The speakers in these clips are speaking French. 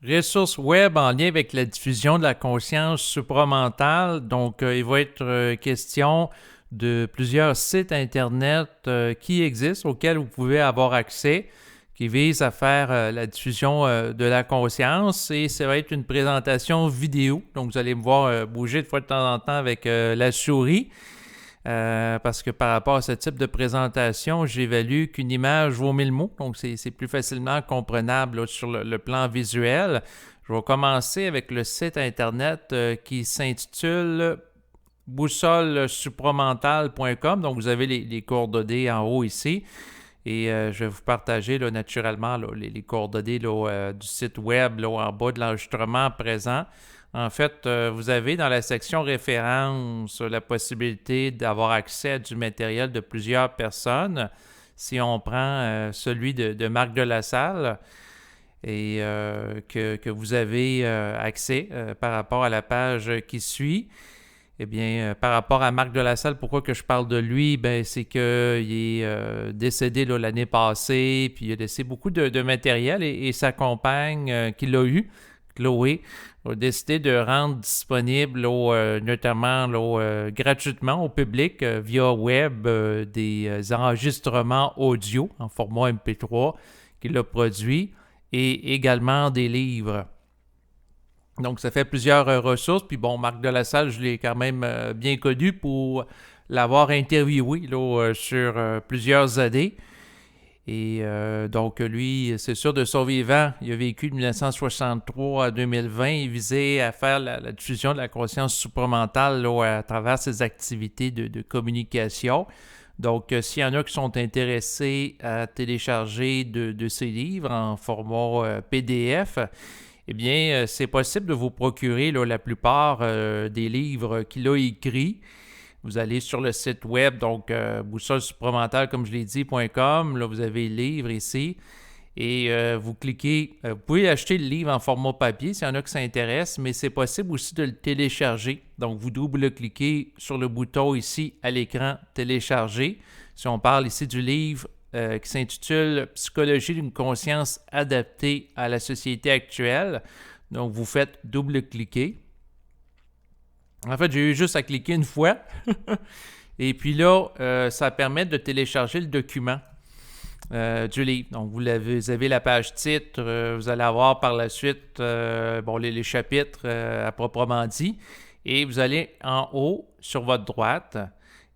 Ressources web en lien avec la diffusion de la conscience supramentale. Donc, il va être question de plusieurs sites Internet qui existent, auxquels vous pouvez avoir accès, qui visent à faire la diffusion de la conscience. Et ça va être une présentation vidéo. Donc, vous allez me voir bouger de fois de temps en temps avec la souris. Parce que par rapport à ce type de présentation, j'évalue qu'une image vaut 1000 mots, donc c'est plus facilement comprenable là, sur le plan visuel. Je vais commencer avec le site Internet qui s'intitule boussolesupramentale.com. Donc, vous avez les coordonnées en haut ici. Et je vais vous partager là, naturellement là, les coordonnées là, du site web là, en bas de l'enregistrement présent. En fait, vous avez dans la section références la possibilité d'avoir accès à du matériel de plusieurs personnes. Si on prend celui de Marc de la Salle et que vous avez accès par rapport à la page qui suit, eh bien, par rapport à Marc de la Salle, pourquoi que je parle de lui? Ben, c'est qu'il est décédé là, l'année passée, puis il a laissé beaucoup de matériel et sa compagne qui l'a eu, Chloé, a décidé de rendre disponible, notamment gratuitement au public via web des enregistrements audio en format MP3 qu'il a produit et également des livres. Donc, ça fait plusieurs ressources. Puis bon, Marc de la Salle, je l'ai quand même bien connu pour l'avoir interviewé là, sur plusieurs années. Et donc, lui, c'est sûr, de son vivant, il a vécu de 1963 à 2020. Il visait à faire la diffusion de la conscience supramentale là, à travers ses activités de communication. Donc, s'il y en a qui sont intéressés à télécharger de ses livres en format PDF, eh bien, c'est possible de vous procurer là, la plupart des livres qu'il a écrits. Vous allez sur le site web, donc boussolesupramentale, comme je l'ai dit.com. Là, vous avez le livre ici. Et vous cliquez. Vous pouvez acheter le livre en format papier s'il y en a qui s'intéressent, mais c'est possible aussi de le télécharger. Donc, vous double-cliquez sur le bouton ici à l'écran télécharger. Si on parle ici du livre qui s'intitule Psychologie d'une conscience adaptée à la société actuelle. Donc, vous faites double-cliquer. En fait, j'ai eu juste à cliquer une fois. Et puis là, ça permet de télécharger le document du livre. Donc, vous avez la page titre. Vous allez avoir par la suite les chapitres à proprement dit. Et vous allez en haut, sur votre droite.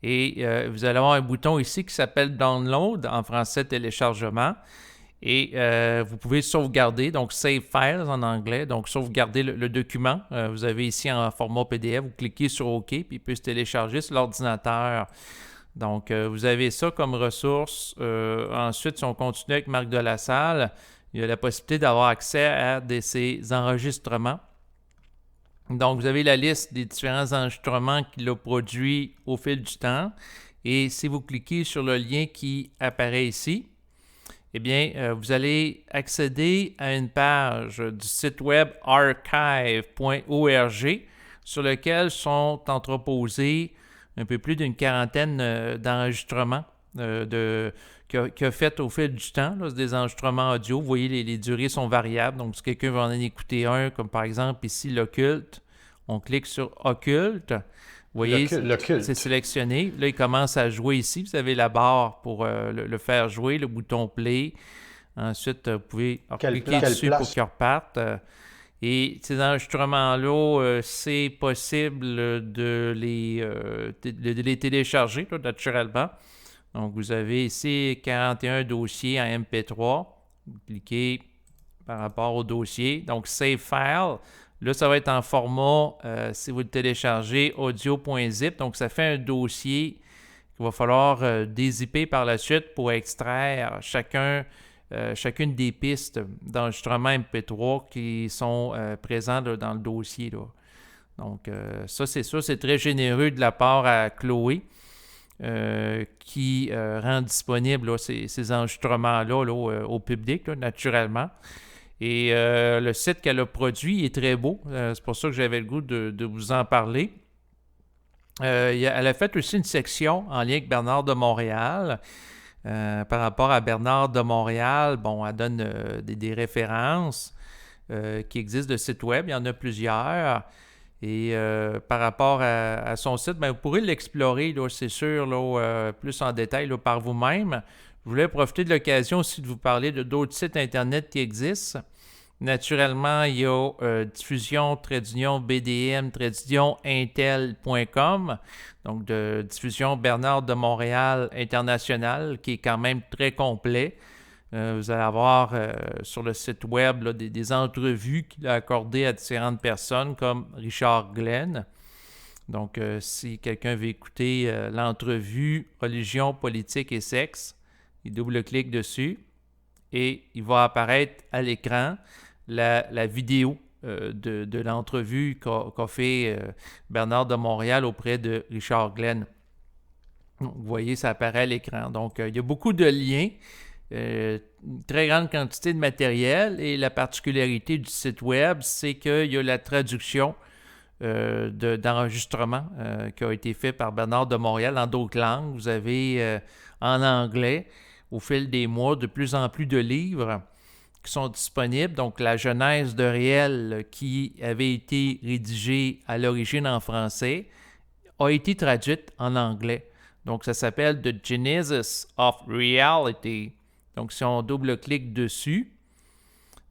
Et vous allez avoir un bouton ici qui s'appelle Download, en français téléchargement. Et vous pouvez sauvegarder, donc Save Files en anglais, donc sauvegarder le document. Vous avez ici en format PDF, vous cliquez sur OK, puis il peut se télécharger sur l'ordinateur. Donc, vous avez ça comme ressource. Ensuite, si on continue avec Marc de la Salle, il y a la possibilité d'avoir accès à ces enregistrements. Donc, vous avez la liste des différents enregistrements qu'il a produits au fil du temps. Et si vous cliquez sur le lien qui apparaît ici, eh bien, vous allez accéder à une page du site web archive.org sur lequel sont entreposés un peu plus d'une quarantaine d'enregistrements qu'il a fait au fil du temps. Là, c'est des enregistrements audio. Vous voyez, les durées sont variables. Donc, si quelqu'un veut en écouter un, comme par exemple ici l'occulte, on clique sur occulte. Vous voyez, c'est sélectionné. Là, il commence à jouer ici. Vous avez la barre pour le faire jouer, le bouton play. Ensuite, vous pouvez cliquer dessus pour qu'il reparte. Et ces enregistrements-là, c'est possible de les télécharger là, naturellement. Donc, vous avez ici 41 dossiers en MP3. Vous cliquez par rapport au dossier. Donc, Save File. Là, ça va être en format, si vous le téléchargez, audio.zip. Donc, ça fait un dossier qu'il va falloir dézipper par la suite pour extraire chacune des pistes d'enregistrement MP3 qui sont présentes là, dans le dossier. Là. Donc, ça, c'est très généreux de la part à Chloé qui rend disponible là, ces enregistrements-là là, au public, là, naturellement. Et le site qu'elle a produit est très beau. C'est pour ça que j'avais le goût de vous en parler. Elle a fait aussi une section en lien avec Bernard de Montréal. Par rapport à Bernard de Montréal, bon, elle donne des références. qui existent de sites web. Il y en a plusieurs. Et par rapport à son site, vous pourrez l'explorer, là, c'est sûr, là, plus en détail là, par vous-même. Je voulais profiter de l'occasion aussi de vous parler de d'autres sites Internet qui existent. Naturellement, il y a diffusion-bdm-intel.com, donc de diffusion Bernard de Montréal International, qui est quand même très complet. Vous allez avoir sur le site web là, des entrevues qu'il a accordées à différentes personnes, comme Richard Glenn. Donc, si quelqu'un veut écouter l'entrevue Religion, politique et sexe, il double-clique dessus et il va apparaître à l'écran la vidéo de l'entrevue qu'a fait Bernard de Montréal auprès de Richard Glenn. Donc, vous voyez, ça apparaît à l'écran. Donc, il y a beaucoup de liens, une très grande quantité de matériel et la particularité du site web, c'est qu'il y a la traduction d'enregistrement qui a été fait par Bernard de Montréal dans d'autres langues. Vous avez en anglais, au fil des mois, de plus en plus de livres qui sont disponibles. Donc, la genèse de Réel, qui avait été rédigée à l'origine en français, a été traduite en anglais. Donc, ça s'appelle The Genesis of Reality. Donc, si on double-clique dessus,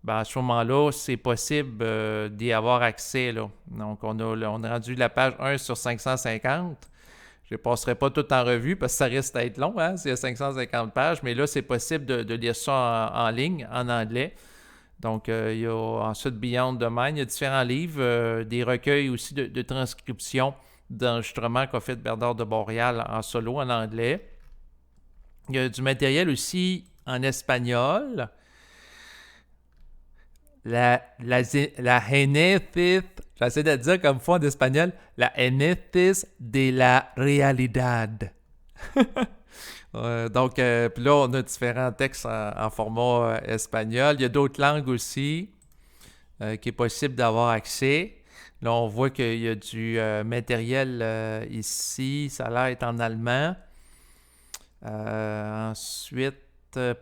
à ce moment-là, c'est possible d'y avoir accès, là. Donc, on a rendu la page 1 sur 550. Je ne passerai pas tout en revue parce que ça risque d'être long, hein, s'il y a 550 pages, mais là, c'est possible de lire ça en ligne, en anglais. Donc, il y a ensuite Beyond the Mind, il y a différents livres, des recueils aussi de transcriptions d'enregistrements qu'a fait Bernard de Montréal en solo, en anglais. Il y a du matériel aussi en espagnol. La Génesis, j'essaie de dire comme fois en espagnol, la Génesis de la Realidad. Donc, puis là, on a différents textes en format espagnol. Il y a d'autres langues aussi qui est possible d'avoir accès. Là, on voit qu'il y a du matériel ici. Ça a l'air d'être en allemand. Ensuite,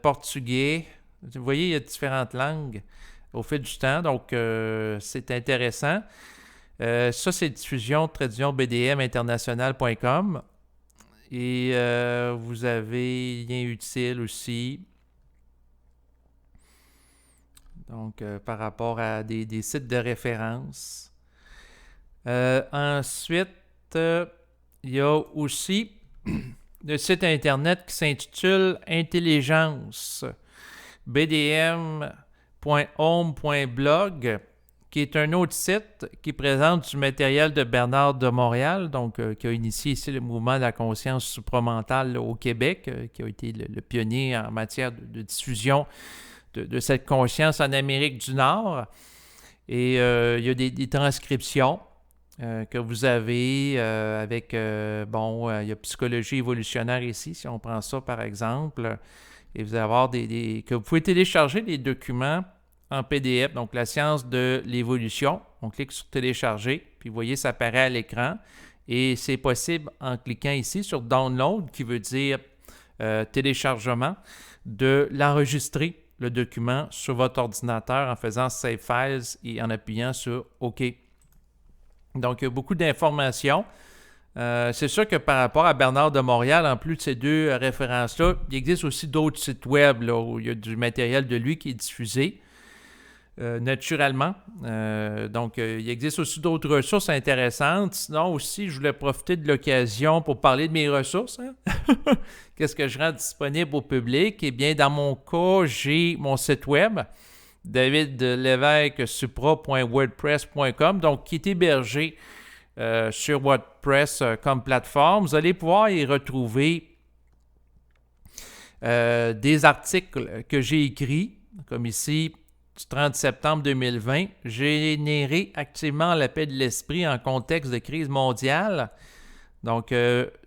portugais. Vous voyez, il y a différentes langues au fil du temps. Donc, c'est intéressant. Ça, c'est diffusion bdminternational.com. Et vous avez lien utile aussi. Donc, par rapport à des sites de référence. Ensuite, il y a aussi le site Internet qui s'intitule Intelligence, bdm.home.blog, qui est un autre site qui présente du matériel de Bernard de Montréal, donc qui a initié ici le mouvement de la conscience supramentale là, au Québec, qui a été le pionnier en matière de diffusion de cette conscience en Amérique du Nord. Et il y a des transcriptions que vous avez avec, il y a psychologie évolutionnaire ici, si on prend ça par exemple, et vous allez avoir que vous pouvez télécharger des documents en PDF, donc la science de l'évolution. On clique sur télécharger, puis vous voyez, ça apparaît à l'écran, et c'est possible en cliquant ici sur download, qui veut dire téléchargement, de l'enregistrer, le document, sur votre ordinateur en faisant Save Files et en appuyant sur OK. Donc, il y a beaucoup d'informations. C'est sûr que par rapport à Bernard de Montréal, en plus de ces deux références-là, il existe aussi d'autres sites web là, où il y a du matériel de lui qui est diffusé naturellement. Donc, il existe aussi d'autres ressources intéressantes. Sinon, aussi, je voulais profiter de l'occasion pour parler de mes ressources. Hein? Qu'est-ce que je rends disponible au public? Eh bien, dans mon cas, j'ai mon site web, davidlevesque-supra.wordpress.com, donc qui est hébergé sur WordPress comme plateforme. Vous allez pouvoir y retrouver des articles que j'ai écrits, comme ici, du 30 septembre 2020, générer activement la paix de l'esprit en contexte de crise mondiale. Donc,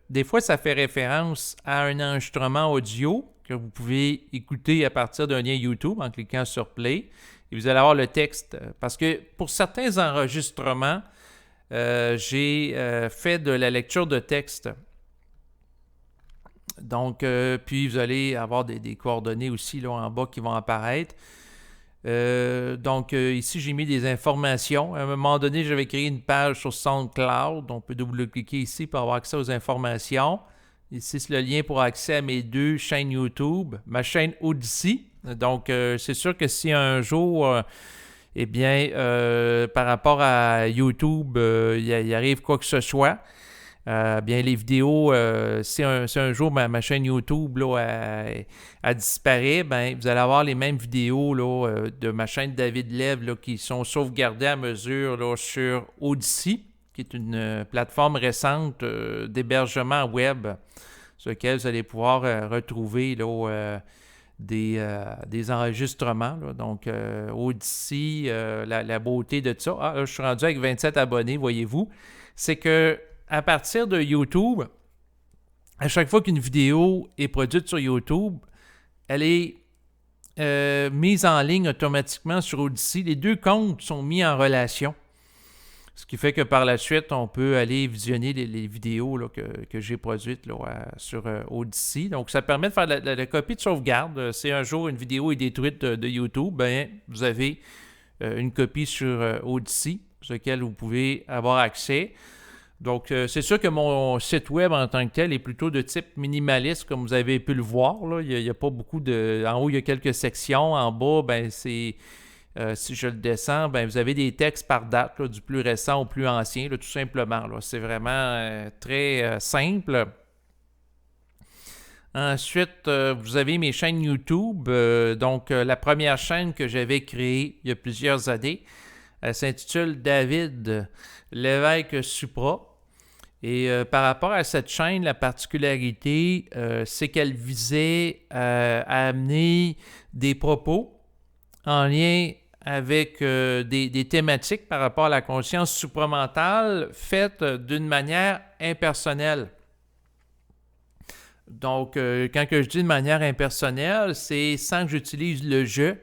des fois, ça fait référence à un enregistrement audio que vous pouvez écouter à partir d'un lien YouTube en cliquant sur Play. Et vous allez avoir le texte. Parce que pour certains enregistrements, j'ai fait de la lecture de texte. Donc, puis vous allez avoir des coordonnées aussi là en bas qui vont apparaître. Donc, ici, j'ai mis des informations. À un moment donné, j'avais créé une page sur SoundCloud. On peut double-cliquer ici pour avoir accès aux informations. Ici, c'est le lien pour accès à mes 2 chaînes YouTube. Ma chaîne Odyssey. Donc, c'est sûr que si un jour, eh bien, par rapport à YouTube, il arrive quoi que ce soit, bien, les vidéos, si un jour ma chaîne YouTube là, elle disparaît, ben, vous allez avoir les mêmes vidéos là, de ma chaîne David Lève là, qui sont sauvegardées à mesure là, sur Odyssey, qui est une plateforme récente d'hébergement web sur laquelle vous allez pouvoir retrouver là, des enregistrements. Là. Donc, Odyssey, la beauté de ça. Ah, là, je suis rendu avec 27 abonnés, voyez-vous. C'est que à partir de YouTube, à chaque fois qu'une vidéo est produite sur YouTube, elle est mise en ligne automatiquement sur Odyssey. Les 2 comptes sont mis en relation. Ce qui fait que par la suite, on peut aller visionner les vidéos là, que j'ai produites là, sur Odyssey. Donc, ça permet de faire la copie de sauvegarde. Si un jour une vidéo est détruite de YouTube, ben, vous avez une copie sur Odyssey, sur laquelle vous pouvez avoir accès. Donc, c'est sûr que mon site web en tant que tel est plutôt de type minimaliste, comme vous avez pu le voir. Là. Il n'y a pas beaucoup de... En haut, il y a quelques sections. En bas, ben, c'est... si je le descends, ben, vous avez des textes par date, là, du plus récent au plus ancien, là, tout simplement. Là. C'est vraiment très simple. Ensuite, vous avez mes chaînes YouTube. Donc, la première chaîne que j'avais créée il y a plusieurs années, elle s'intitule David Lévesque Supra. Et par rapport à cette chaîne, la particularité, c'est qu'elle visait à amener des propos en lien avec des thématiques par rapport à la conscience supramentale faites d'une manière impersonnelle. Donc, quand je dis de manière impersonnelle, c'est sans que j'utilise le je,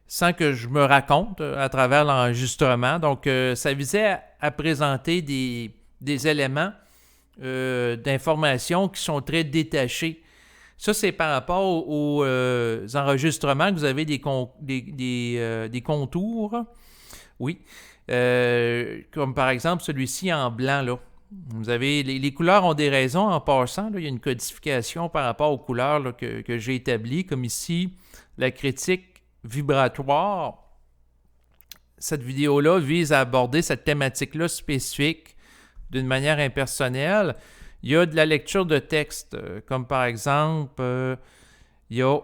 sans que je me raconte à travers l'enregistrement. Donc, ça visait à présenter des éléments d'information qui sont très détachés. Ça, c'est par rapport aux enregistrements que vous avez des contours. Oui. Comme par exemple celui-ci en blanc, là. Vous avez les couleurs ont des raisons en passant. Là, il y a une codification par rapport aux couleurs là, que j'ai établies, comme ici, la critique vibratoire. Cette vidéo-là vise à aborder cette thématique-là spécifique d'une manière impersonnelle. Il y a de la lecture de texte, comme par exemple, il y a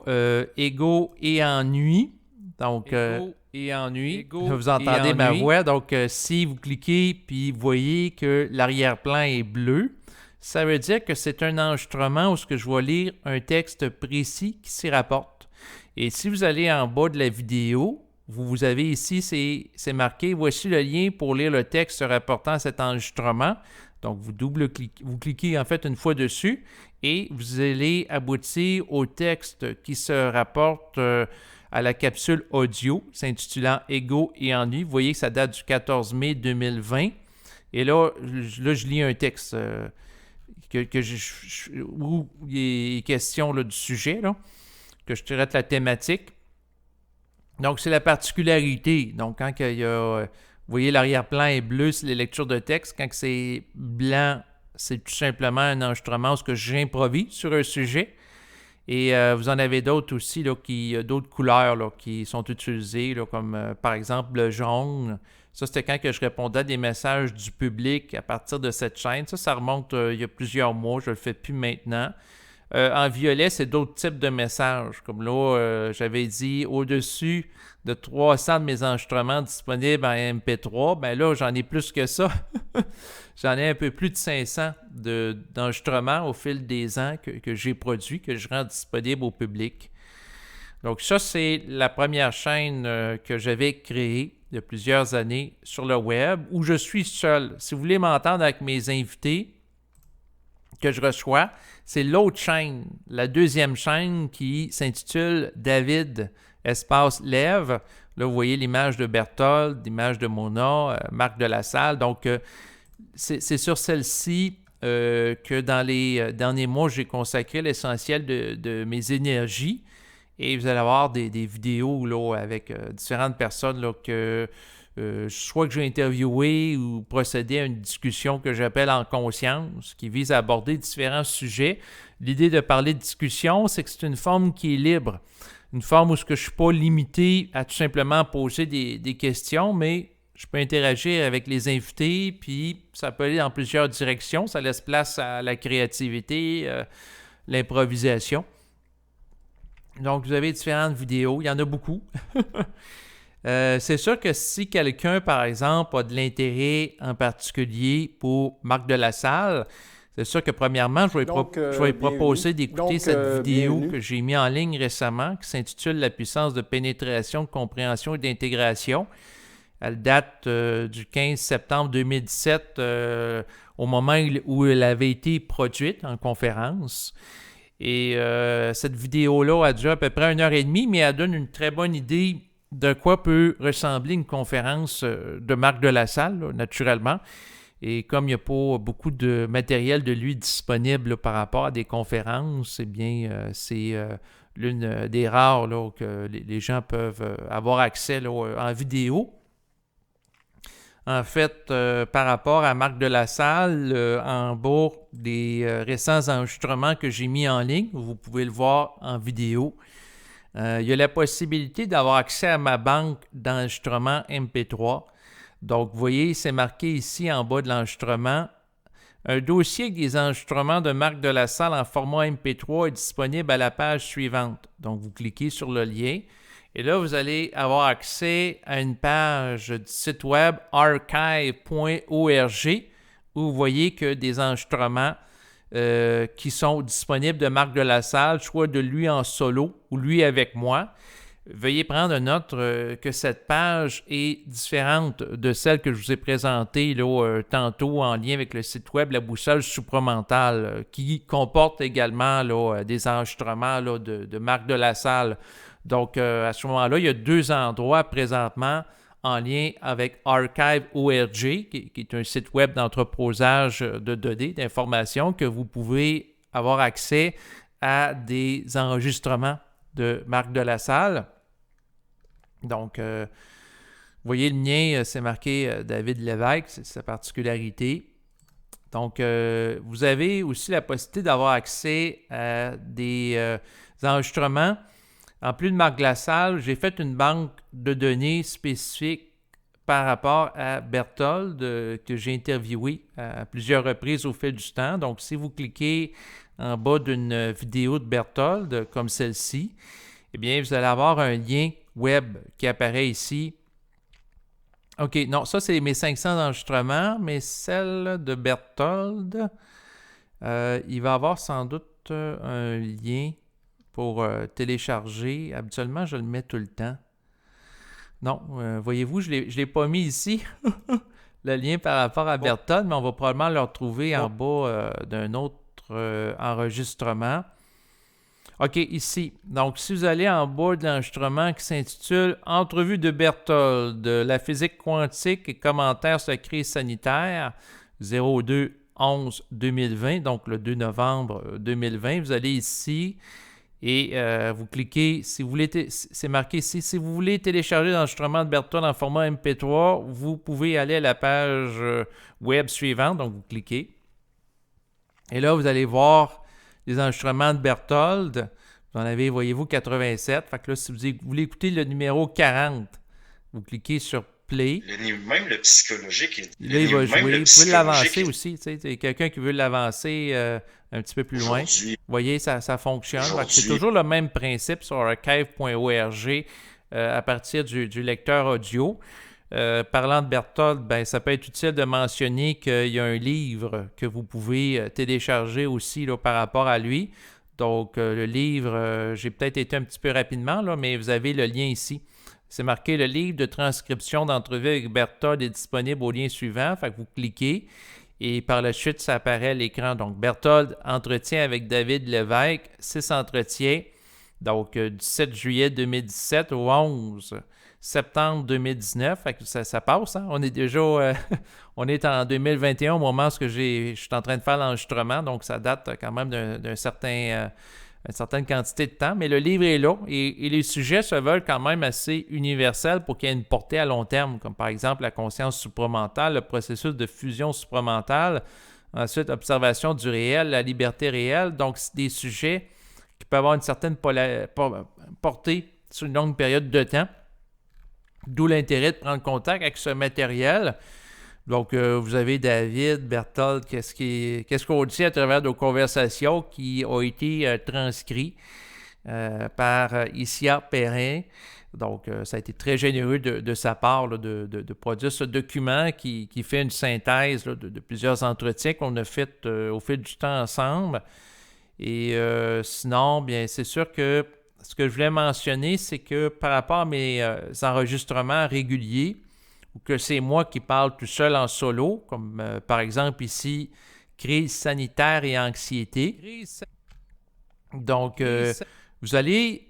Ego et ennui. Donc, Ego et ennui. Vous entendez ma voix. Donc, si vous cliquez puis vous voyez que l'arrière-plan est bleu, ça veut dire que c'est un enregistrement où je vais lire un texte précis qui s'y rapporte. Et si vous allez en bas de la vidéo, vous avez ici, c'est marqué « Voici le lien pour lire le texte se rapportant à cet enregistrement ». Donc, vous cliquez en fait une fois dessus et vous allez aboutir au texte qui se rapporte à la capsule audio s'intitulant Ego et ennui. Vous voyez que ça date du 14 mai 2020. Et là, je lis un texte où il est question là, du sujet, là, que je traite la thématique. Donc, c'est la particularité. Donc, quand il y a... vous voyez, l'arrière-plan est bleu, c'est les lectures de texte. Quand c'est blanc, c'est tout simplement un enregistrement où j'improvise sur un sujet. Et vous en avez d'autres aussi, là, d'autres couleurs là, qui sont utilisées, là, comme par exemple le jaune. Ça, c'était quand que je répondais à des messages du public à partir de cette chaîne. Ça remonte il y a plusieurs mois. Je ne le fais plus maintenant. En violet, c'est d'autres types de messages. Comme là, j'avais dit au-dessus de 300 de mes enregistrements disponibles en MP3. Ben là, j'en ai plus que ça. J'en ai un peu plus de 500 d'enregistrements au fil des ans que j'ai produits, que je rends disponible au public. Donc ça, c'est la première chaîne que j'avais créée il y a plusieurs années sur le web, où je suis seul. Si vous voulez m'entendre avec mes invités que je reçois, c'est l'autre chaîne, la deuxième chaîne qui s'intitule David Espace Lève. Là, vous voyez l'image de Berthold, l'image de Mona, Marc de la Salle. Donc, c'est sur celle-ci que dans les derniers mois, j'ai consacré l'essentiel de mes énergies. Et vous allez avoir des vidéos là, avec différentes personnes là, soit que j'ai interviewé ou procédé à une discussion que j'appelle en conscience, qui vise à aborder différents sujets. L'idée de parler de discussion, c'est que c'est une forme qui est libre. Une forme où je ne suis pas limité à tout simplement poser des questions, mais je peux interagir avec les invités, puis ça peut aller dans plusieurs directions. Ça laisse place à la créativité, l'improvisation. Donc, vous avez différentes vidéos. Il y en a beaucoup. C'est sûr que si quelqu'un, par exemple, a de l'intérêt en particulier pour Marc de la Salle, c'est sûr que premièrement, je vais lui proposer d'écouter cette vidéo que j'ai mise en ligne récemment qui s'intitule « La puissance de pénétration, de compréhension et d'intégration ». Elle date du 15 septembre 2017, au moment où elle avait été produite en conférence. Et cette vidéo-là a duré à peu près 1h30, mais elle donne une très bonne idée de quoi peut ressembler une conférence de Marc de la Salle, là, naturellement. Et comme il n'y a pas beaucoup de matériel de lui disponible là, par rapport à des conférences, eh bien, c'est l'une des rares là, que les gens peuvent avoir accès là, en vidéo. En fait, par rapport à Marc de la Salle, en bas des récents enregistrements que j'ai mis en ligne, vous pouvez le voir en vidéo. Il y a la possibilité d'avoir accès à ma banque d'enregistrements MP3. Donc, vous voyez, c'est marqué ici en bas de l'enregistrement. Un dossier avec des enregistrements de Marc de la Salle en format MP3 est disponible à la page suivante. Donc, vous cliquez sur le lien. Et là, vous allez avoir accès à une page du site web archive.org où vous voyez que des enregistrements qui sont disponibles de Marc de la Salle, soit de lui en solo ou lui avec moi. Veuillez prendre note que cette page est différente de celle que je vous ai présentée là, tantôt en lien avec le site web La Boussole supramentale, qui comporte également là, des enregistrements là, de Marc de la Salle. Donc, à ce moment-là, il y a 2 endroits présentement en lien avec archive.org, qui est un site web d'entreposage de données, d'informations, que vous pouvez avoir accès à des enregistrements de Marc de la Salle. Donc, vous voyez le mien, c'est marqué David Lévesque, c'est sa particularité. Donc, vous avez aussi la possibilité d'avoir accès à des enregistrements. En plus de Marc de la Salle, j'ai fait une banque de données spécifique par rapport à Berthold, que j'ai interviewé à plusieurs reprises au fil du temps. Donc, si vous cliquez en bas d'une vidéo de Berthold, comme celle-ci, eh bien, vous allez avoir un lien web qui apparaît ici. OK, non, ça, c'est mes 500 enregistrements, mais celle de Berthold, il va avoir sans doute un lien pour télécharger. Habituellement, je le mets tout le temps. Non, voyez-vous, je ne l'ai pas mis ici, le lien par rapport à Berthold, mais on va probablement le retrouver en bas d'un autre enregistrement. OK, ici. Donc, si vous allez en bas de l'enregistrement qui s'intitule « Entrevue de Berthold, la physique quantique et commentaires sur la crise sanitaire 02-11-2020 », donc le 2 novembre 2020, vous allez ici et vous cliquez, si vous voulez, c'est marqué ici, si vous voulez télécharger l'enregistrement de Berthold en format MP3, vous pouvez aller à la page web suivante, donc vous cliquez. Et là, vous allez voir les enregistrements de Berthold. Vous en avez, voyez-vous, 87. Fait que là, si vous voulez écouter le numéro 40, vous cliquez sur Play. Même le psychologique. Là, il va jouer. Vous pouvez l'avancer aussi. Tu sais, quelqu'un qui veut l'avancer un petit peu plus loin. Vous voyez, ça fonctionne. C'est toujours le même principe sur archive.org à partir du lecteur audio. Parlant de Berthold, ben, ça peut être utile de mentionner qu'il y a un livre que vous pouvez télécharger aussi là, par rapport à lui. Donc, le livre, j'ai peut-être été un petit peu rapidement, là, mais vous avez le lien ici. C'est marqué « Le livre de transcription d'entrevue avec Berthold est disponible au lien suivant ». Fait que vous cliquez et par la suite, ça apparaît à l'écran. Donc, Berthold, entretien avec David Lévesque, 6 entretiens. Donc, du 7 juillet 2017 au 11 septembre 2019. Fait que ça passe. Hein? On est déjà on est en 2021 au moment où je suis en train de faire l'enregistrement. Donc, ça date quand même d'un certain une certaine quantité de temps, mais le livre est là et les sujets se veulent quand même assez universels pour qu'il y ait une portée à long terme, comme par exemple la conscience supramentale, le processus de fusion supramentale, ensuite observation du réel, la liberté réelle. Donc, c'est des sujets qui peuvent avoir une certaine portée sur une longue période de temps, d'où l'intérêt de prendre contact avec ce matériel. Donc, vous avez David, Berthold, qu'est-ce qu'on dit à travers nos conversations qui ont été transcrits par Isia Perrin. Donc, ça a été très généreux de sa part là, de produire ce document qui fait une synthèse là, de plusieurs entretiens qu'on a fait au fil du temps ensemble. Et sinon, bien, c'est sûr que ce que je voulais mentionner, c'est que par rapport à mes enregistrements réguliers, ou que c'est moi qui parle tout seul en solo, comme par exemple ici, crise sanitaire et anxiété. Donc, vous allez,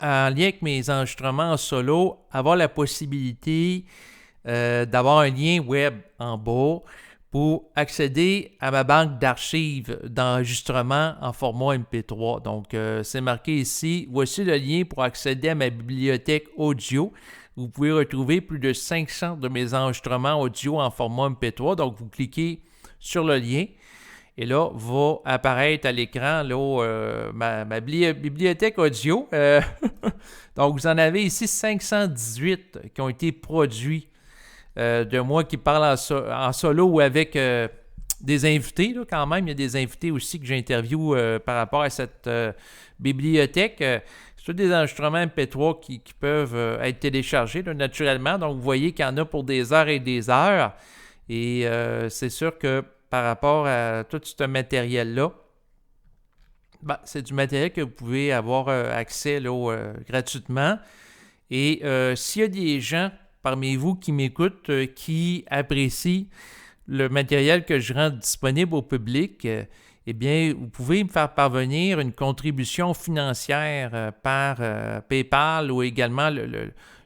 en lien avec mes enregistrements en solo, avoir la possibilité d'avoir un lien web en bas pour accéder à ma banque d'archives d'enregistrement en format MP3. Donc, c'est marqué ici, voici le lien pour accéder à ma bibliothèque audio. Vous pouvez retrouver plus de 500 de mes enregistrements audio en format MP3. Donc, vous cliquez sur le lien et là, va apparaître à l'écran là, ma bibliothèque audio. Donc, vous en avez ici 518 qui ont été produits de moi qui parle en solo ou avec des invités là, quand même. Il y a des invités aussi que j'interviewe par rapport à cette bibliothèque. C'est des enregistrements MP3 qui peuvent être téléchargés là, naturellement. Donc, vous voyez qu'il y en a pour des heures et des heures. Et c'est sûr que par rapport à tout ce matériel-là, ben, c'est du matériel que vous pouvez avoir accès là, gratuitement. Et s'il y a des gens parmi vous qui m'écoutent, qui apprécient le matériel que je rends disponible au public, eh bien, vous pouvez me faire parvenir une contribution financière par PayPal ou également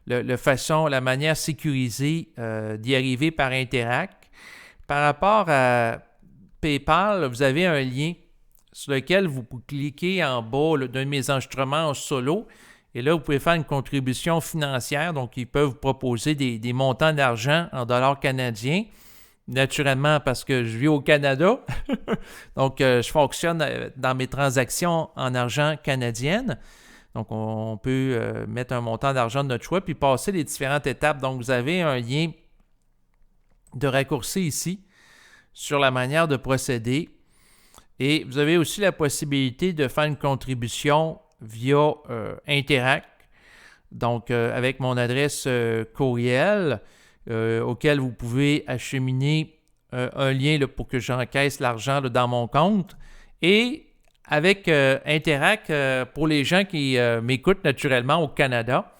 la manière sécurisée d'y arriver par Interac. Par rapport à PayPal, vous avez un lien sur lequel vous cliquez en bas d'un de mes enregistrements en solo. Et là, vous pouvez faire une contribution financière. Donc, ils peuvent vous proposer des montants d'argent en dollars canadiens. Naturellement, parce que je vis au Canada. Donc, je fonctionne dans mes transactions en argent canadienne. Donc, on peut mettre un montant d'argent de notre choix puis passer les différentes étapes. Donc, vous avez un lien de raccourci ici sur la manière de procéder. Et vous avez aussi la possibilité de faire une contribution via Interac, donc avec mon adresse courriel auquel vous pouvez acheminer un lien là, pour que j'encaisse l'argent là, dans mon compte. Et avec Interac, pour les gens qui m'écoutent naturellement au Canada,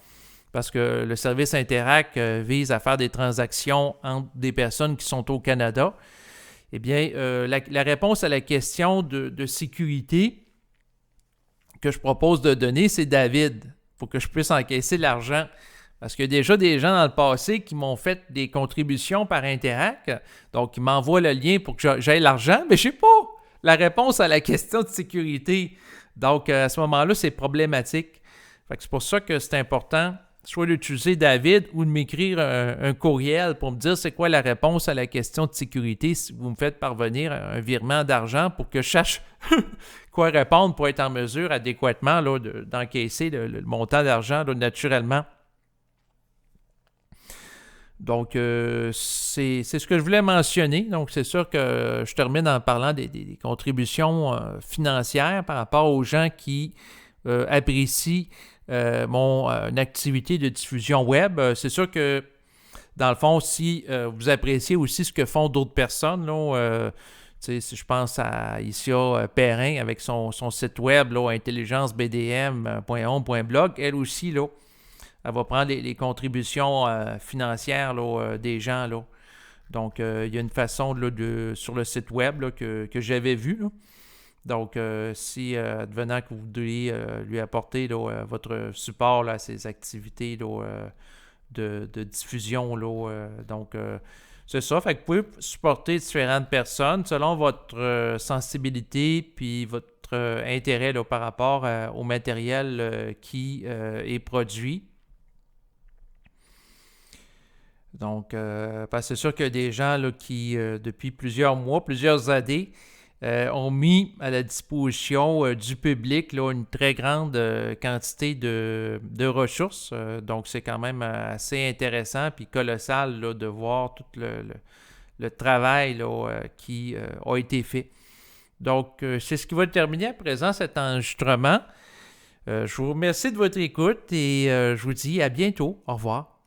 parce que le service Interac vise à faire des transactions entre des personnes qui sont au Canada, eh bien, la réponse à la question de sécurité que je propose de donner, c'est David, pour que je puisse encaisser l'argent. Parce qu'il y a déjà des gens dans le passé qui m'ont fait des contributions par Interac, donc ils m'envoient le lien pour que j'aie l'argent, mais je ne sais pas la réponse à la question de sécurité. Donc, à ce moment-là, c'est problématique. Fait que c'est pour ça que c'est important soit d'utiliser David ou de m'écrire un courriel pour me dire c'est quoi la réponse à la question de sécurité si vous me faites parvenir un virement d'argent pour que je sache quoi répondre pour être en mesure adéquatement là, d'encaisser le montant d'argent là, naturellement. Donc, c'est ce que je voulais mentionner. Donc, c'est sûr que je termine en parlant des contributions financières par rapport aux gens qui apprécient mon activité de diffusion web. C'est sûr que, dans le fond, si vous appréciez aussi ce que font d'autres personnes, là, si je pense à Isia Perrin avec son site web, là, intelligencebdm.on.blog, elle aussi, là, elle va prendre les contributions financières là, des gens. Là. Donc, il y a une façon là, sur le site web là, que j'avais vu. Là. Donc, si advenant que vous voudriez lui apporter là, votre support là, à ses activités là, de diffusion, là, donc c'est ça. Fait que vous pouvez supporter différentes personnes selon votre sensibilité puis votre votre intérêt là, par rapport au matériel qui est produit. Donc, parce que c'est sûr qu'il y a des gens là, qui, depuis plusieurs mois, plusieurs années, ont mis à la disposition du public là, une très grande quantité de ressources. Donc, c'est quand même assez intéressant puis colossal là, de voir tout le travail là, qui a été fait. Donc, c'est ce qui va terminer à présent cet enregistrement. Je vous remercie de votre écoute et je vous dis à bientôt. Au revoir.